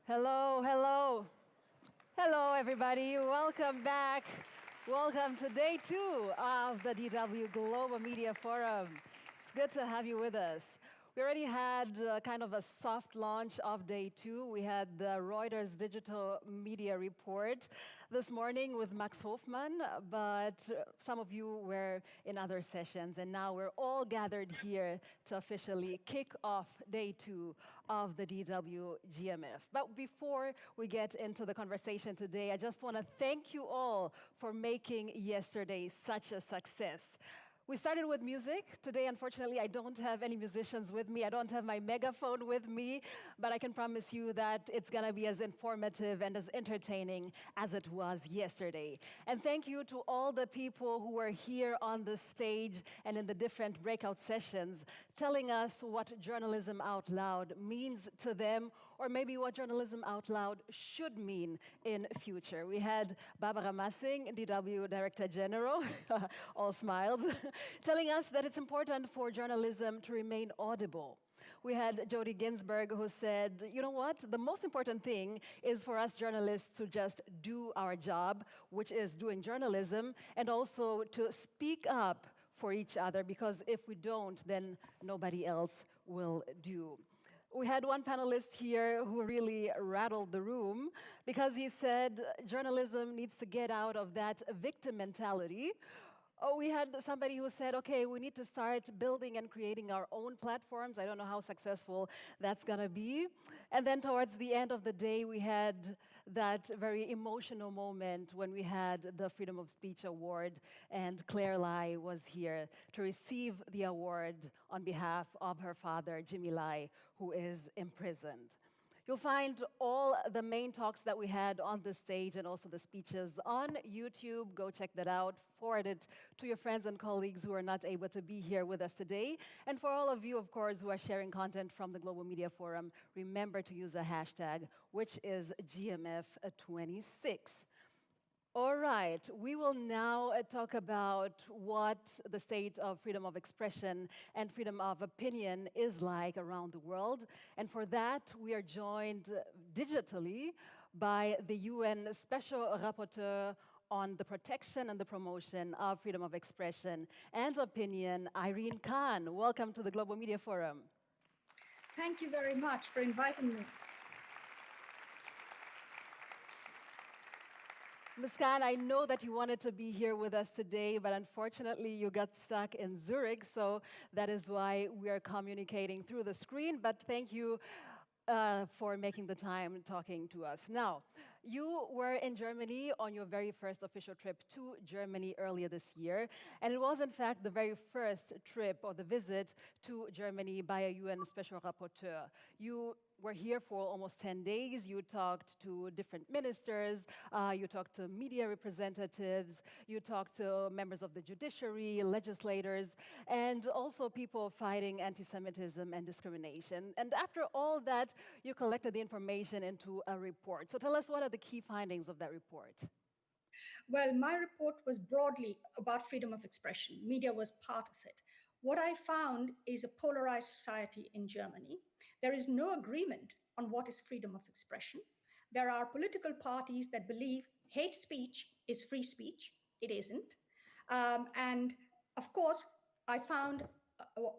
Hello, hello. Hello, everybody. Welcome back. Welcome to day 2 of the DW Global Media Forum. It's good to have you with us. We already had kind of a soft launch of day 2. We had the Reuters Digital Media Report this morning with Max Hofmann, but some of you were in other sessions, and now we're all gathered here to officially kick off day 2 of the DW GMF. But before we get into the conversation today, I just want to thank you all for making yesterday such a success. We started with music. Today, unfortunately, I don't have any musicians with me. I don't have my megaphone with me, but I can promise you that it's going to be as informative and as entertaining as it was yesterday. And thank you to all the people who were here on the stage and in the different breakout sessions telling us what journalism out loud means to them, or maybe what journalism out loud should mean in future. We had Barbara Massing, DW Director General, all smiles, telling us that it's important for journalism to remain audible. We had Jody Ginsburg, who said, you know what, the most important thing is for us journalists to just do our job, which is doing journalism, and also to speak up for each other, because if we don't, then nobody else will do. We had one panelist here who really rattled the room because he said journalism needs to get out of that victim mentality. We had somebody who said, okay, we need to start building and creating our own platforms. I don't know how successful that's going to be. And then towards the end of the day, we had that very emotional moment when we had the Freedom of Speech Award, and Claire Lai was here to receive the award on behalf of her father, Jimmy Lai, who is imprisoned. You'll find all the main talks that we had on the stage and also the speeches on YouTube. Go check that out. Forward it to your friends and colleagues who are not able to be here with us today. And for all of you, of course, who are sharing content from the Global Media Forum, remember to use a hashtag, which is GMF26. All right, we will now talk about what the state of freedom of expression and freedom of opinion is like around the world. And for that, we are joined digitally by the UN Special Rapporteur on the protection and the promotion of freedom of expression and opinion, Irene Khan. Welcome to the Global Media Forum. Thank you very much for inviting me. Ms. Khan, I know that you wanted to be here with us today, but unfortunately you got stuck in Zurich, so that is why we are communicating through the screen. But thank you for making the time talking to us. Now, you were in Germany on your very first official trip to Germany earlier this year, and it was in fact the very first trip or the visit to Germany by a UN Special Rapporteur. You were here for almost 10 days. You talked to different ministers, you talked to media representatives, you talked to members of the judiciary, legislators, and also people fighting anti-Semitism and discrimination. And after all that, you collected the information into a report. So tell us, what are the key findings of that report? Well, my report was broadly about freedom of expression. Media was part of it. What I found is a polarized society in Germany. There is no agreement on what is freedom of expression. There are political parties that believe hate speech is free speech. It isn't. And of course, I found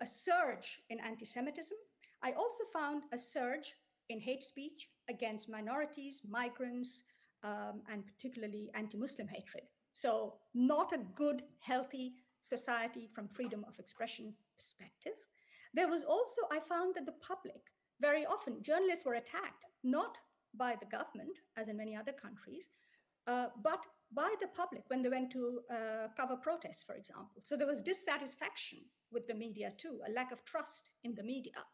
a surge in anti-Semitism. I also found a surge in hate speech against minorities, migrants, and particularly anti-Muslim hatred. So not a good, healthy society from freedom of expression perspective. There was also, I found that the public, very often journalists were attacked, not by the government, as in many other countries, but by the public when they went to cover protests, for example. So there was dissatisfaction with the media too, a lack of trust in the media.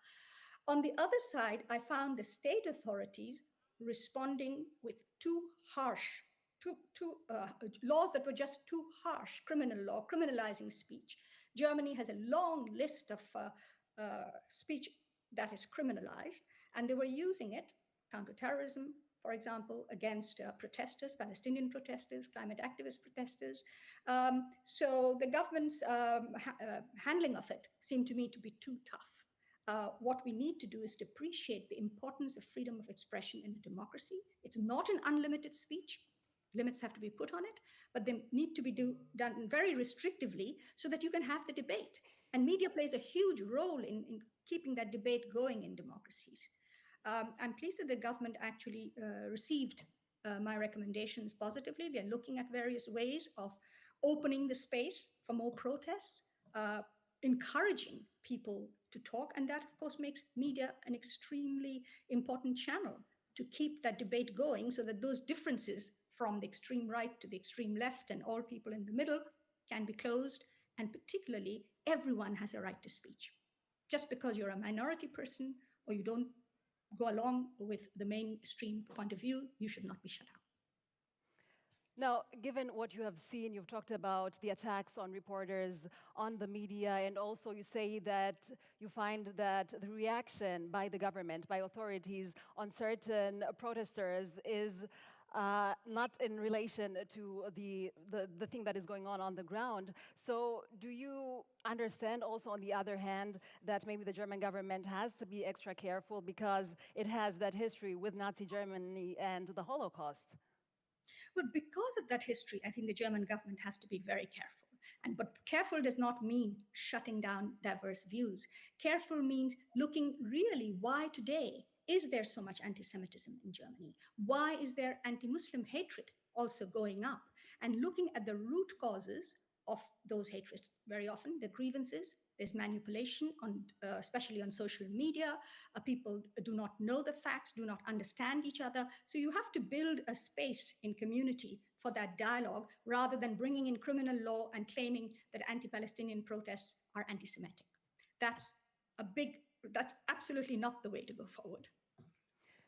On the other side, I found the state authorities responding with too harsh laws that were just too harsh, criminal law, criminalizing speech. Germany has a long list of speech that is criminalized, and they were using it, counterterrorism, for example, against protesters, Palestinian protesters, climate activist protesters. So the government's handling of it seemed to me to be too tough. What we need to do is to appreciate the importance of freedom of expression in a democracy. It's not an unlimited speech. Limits have to be put on it, but they need to be done very restrictively so that you can have the debate. And media plays a huge role in keeping that debate going in democracies. I'm pleased that the government actually received my recommendations positively. They're looking at various ways of opening the space for more protests, encouraging people to talk. And that, of course, makes media an extremely important channel to keep that debate going so that those differences from the extreme right to the extreme left and all people in the middle can be closed. And particularly, everyone has a right to speech. Just because you're a minority person or you don't go along with the mainstream point of view, you should not be shut out. Now, given what you have seen, you've talked about the attacks on reporters, on the media, and also you say that you find that the reaction by the government, by authorities on certain protesters is not in relation to the thing that is going on the ground. So do you understand also, on the other hand, that maybe the German government has to be extra careful because it has that history with Nazi Germany and the Holocaust? But because of that history, I think the German government has to be very careful. But careful does not mean shutting down diverse views. Careful means looking really why today is there so much anti-Semitism in Germany? Why is there anti-Muslim hatred also going up? And looking at the root causes of those hatreds. Very often, the grievances, there's manipulation, especially on social media. People do not know the facts, do not understand each other. So you have to build a space in community for that dialogue rather than bringing in criminal law and claiming that anti-Palestinian protests are anti-Semitic. That's absolutely not the way to go forward.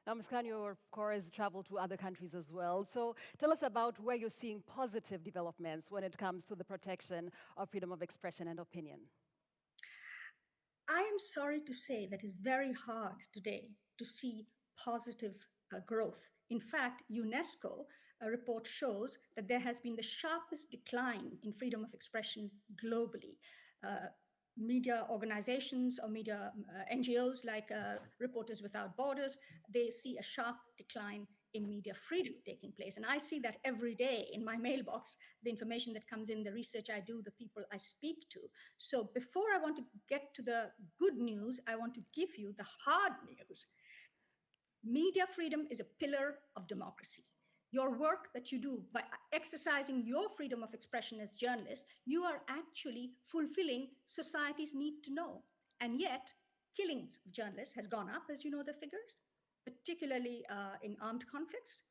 Now, Ms. Khan, you, of course, travel to other countries as well. So tell us about where you're seeing positive developments when it comes to the protection of freedom of expression and opinion. I am sorry to say that it's very hard today to see positive growth. In fact, UNESCO report shows that there has been the sharpest decline in freedom of expression globally. Media organizations or media NGOs like Reporters Without Borders, they see a sharp decline in media freedom taking place. And I see that every day in my mailbox, the information that comes in, the research I do, the people I speak to. So before I want to get to the good news, I want to give you the hard news. Media freedom is a pillar of democracy. Your work that you do by exercising your freedom of expression as journalists, you are actually fulfilling society's need to know. And yet, killings of journalists has gone up, as you know the figures, particularly in armed conflicts.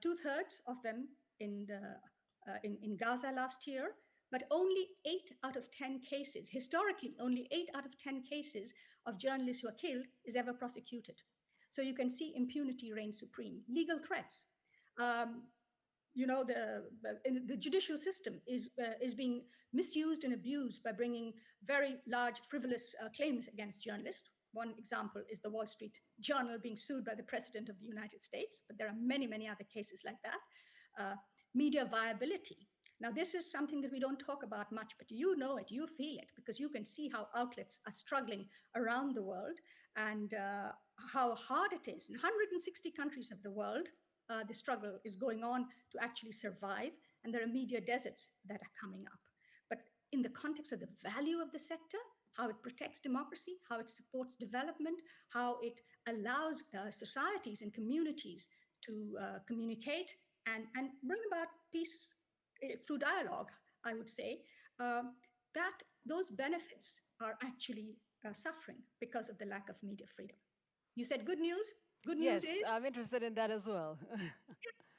2/3 of them in Gaza last year, but only 8 out of 10 cases, historically, only 8 out of 10 cases of journalists who are killed is ever prosecuted. So you can see impunity reigns supreme. Legal threats. The judicial system is being misused and abused by bringing very large, frivolous claims against journalists. One example is the Wall Street Journal being sued by the President of the United States, but there are many, many other cases like that. Media viability. Now, this is something that we don't talk about much, but you know it, you feel it, because you can see how outlets are struggling around the world and how hard it is. In 160 countries of the world, the struggle is going on to actually survive, and there are media deserts that are coming up. But in the context of the value of the sector, how it protects democracy, how it supports development, how it allows societies and communities to communicate and bring about peace through dialogue, I would say, that those benefits are actually suffering because of the lack of media freedom. You said good news? Good news yes, is? I'm interested in that as well.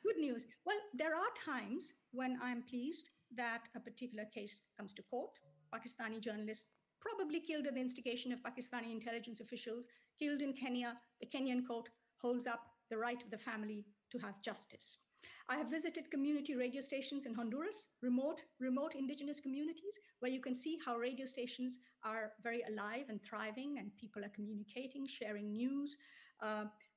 Good news. Well, there are times when I'm pleased that a particular case comes to court. Pakistani journalists probably killed at the instigation of Pakistani intelligence officials, killed in Kenya. The Kenyan court holds up the right of the family to have justice. I have visited community radio stations in Honduras, remote indigenous communities, where you can see how radio stations are very alive and thriving, and people are communicating, sharing news.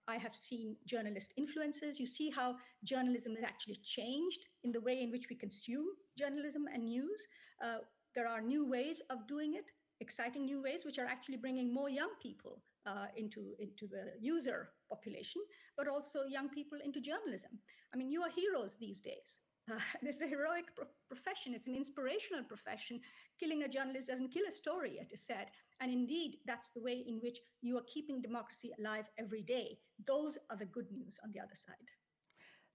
I have seen journalist influences. You see how journalism has actually changed in the way in which we consume journalism and news. There are new ways of doing it. exciting new ways which are actually bringing more young people into the user population, but also young people into journalism. I mean, you are heroes these days. This is a heroic profession. It's an inspirational profession. Killing a journalist doesn't kill a story, it is said. And indeed, that's the way in which you are keeping democracy alive every day. Those are the good news on the other side.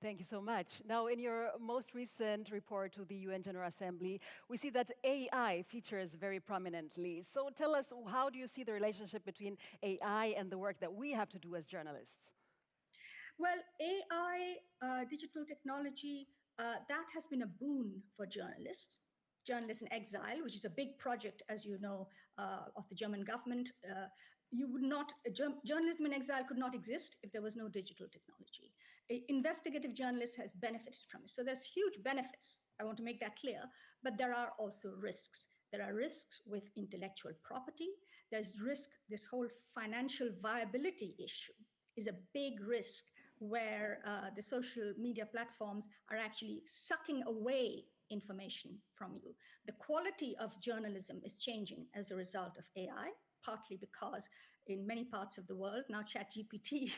Thank you so much. Now, in your most recent report to the UN General Assembly, we see that AI features very prominently. So tell us, how do you see the relationship between AI and the work that we have to do as journalists? Well, AI, digital technology, that has been a boon for journalists. Journalists in Exile, which is a big project, as you know, of the German government. You would not, journalism in exile could not exist if there was no digital technology. Investigative journalist has benefited from it. So there's huge benefits. I want to make that clear, but there are also risks. There are risks with intellectual property. There's risk, this whole financial viability issue is a big risk where the social media platforms are actually sucking away information from you. The quality of journalism is changing as a result of AI, partly because in many parts of the world, now ChatGPT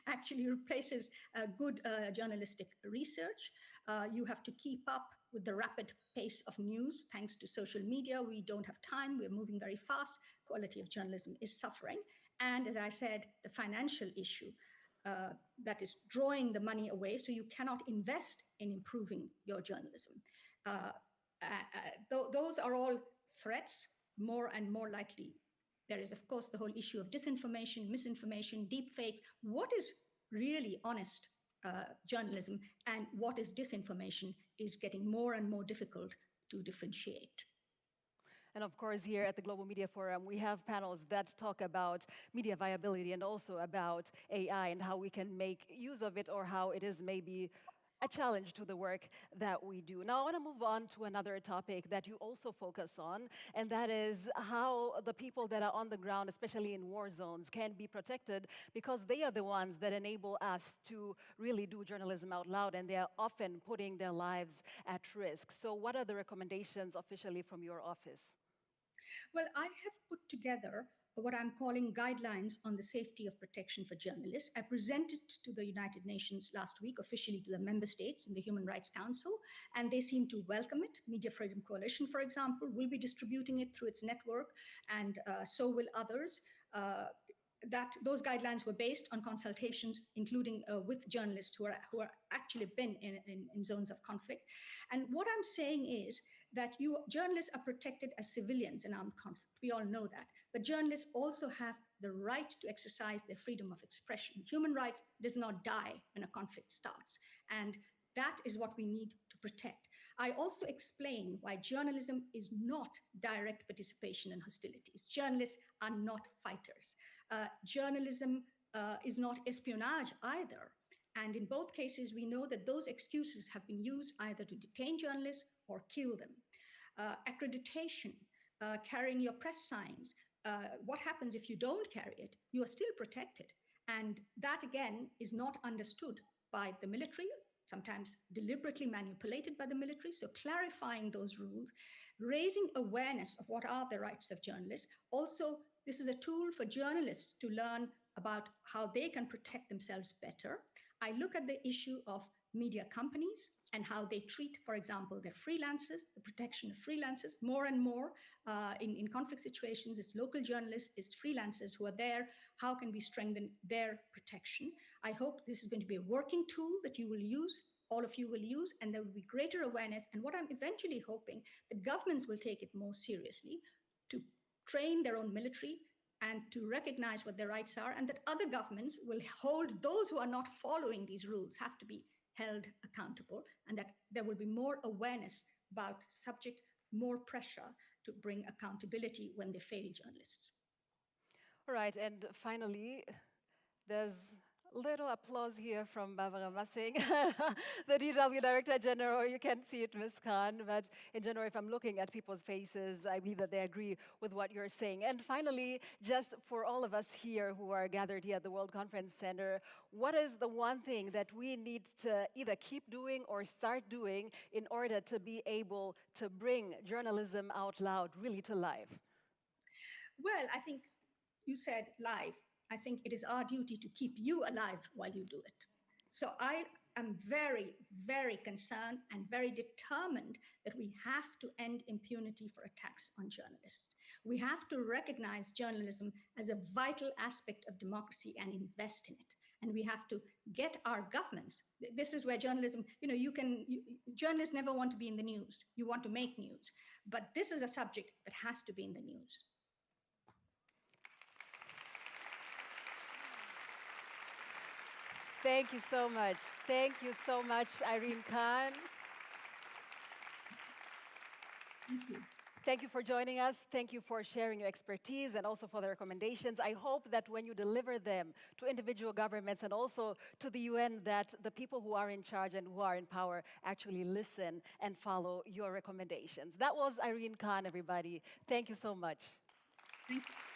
actually replaces good journalistic research. You have to keep up with the rapid pace of news thanks to social media. We don't have time, we're moving very fast. Quality of journalism is suffering. And as I said, the financial issue that is drawing the money away, so you cannot invest in improving your journalism. Those are all threats, more and more likely. There is, of course, the whole issue of disinformation, misinformation, deep fakes. What is really honest journalism and what is disinformation is getting more and more difficult to differentiate. And of course, here at the Global Media Forum, we have panels that talk about media viability and also about AI and how we can make use of it, or how it is maybe a challenge to the work that we do. Now, I want to move on to another topic that you also focus on, and that is how the people that are on the ground, especially in war zones, can be protected, because they are the ones that enable us to really do journalism out loud, and they are often putting their lives at risk. So what are the recommendations officially from your office? Well, I have put together what I'm calling guidelines on the safety of protection for journalists. I presented to the United Nations last week, officially to the member states in the Human Rights Council, and they seem to welcome it. Media Freedom Coalition, for example, will be distributing it through its network, and so will others. Those guidelines were based on consultations, including with journalists who are actually been in zones of conflict. And what I'm saying is that journalists are protected as civilians in armed conflict. We all know that. But journalists also have the right to exercise their freedom of expression. Human rights does not die when a conflict starts. And that is what we need to protect. I also explain why journalism is not direct participation in hostilities. Journalists are not fighters. Journalism is not espionage either. And in both cases, we know that those excuses have been used either to detain journalists or kill them. Accreditation, carrying your press signs. What happens if you don't carry it? You are still protected. And that, again, is not understood by the military, sometimes deliberately manipulated by the military. So clarifying those rules, raising awareness of what are the rights of journalists. Also, this is a tool for journalists to learn about how they can protect themselves better. I look at the issue of media companies and how they treat, for example, their freelancers, the protection of freelancers. More and more in conflict situations, it's local journalists, it's freelancers who are there. How can we strengthen their protection? I hope this is going to be a working tool that you will use, all of you will use, and there will be greater awareness. And what I'm eventually hoping, the governments will take it more seriously, to train their own military and to recognize what their rights are, and that other governments will hold those who are not following these rules, have to be held accountable, and that there will be more awareness about subject, more pressure to bring accountability when they fail journalists. All right, and finally, there's little applause here from Barbara Massing, the DW Director General. You can't see it, Ms. Khan, but in general, if I'm looking at people's faces, I believe that they agree with what you're saying. And finally, just for all of us here who are gathered here at the World Conference Center, what is the one thing that we need to either keep doing or start doing in order to be able to bring journalism out loud really to life? Well, I think you said live. I think it is our duty to keep you alive while you do it. So I am very, very concerned and very determined that we have to end impunity for attacks on journalists. We have to recognize journalism as a vital aspect of democracy and invest in it. And we have to get our governments. This is where journalism, journalists never want to be in the news. You want to make news. But this is a subject that has to be in the news. Thank you so much. Thank you so much, Irene Khan. Thank you. Thank you for joining us. Thank you for sharing your expertise and also for the recommendations. I hope that when you deliver them to individual governments and also to the UN, that the people who are in charge and who are in power actually listen and follow your recommendations. That was Irene Khan, everybody. Thank you so much. Thank you.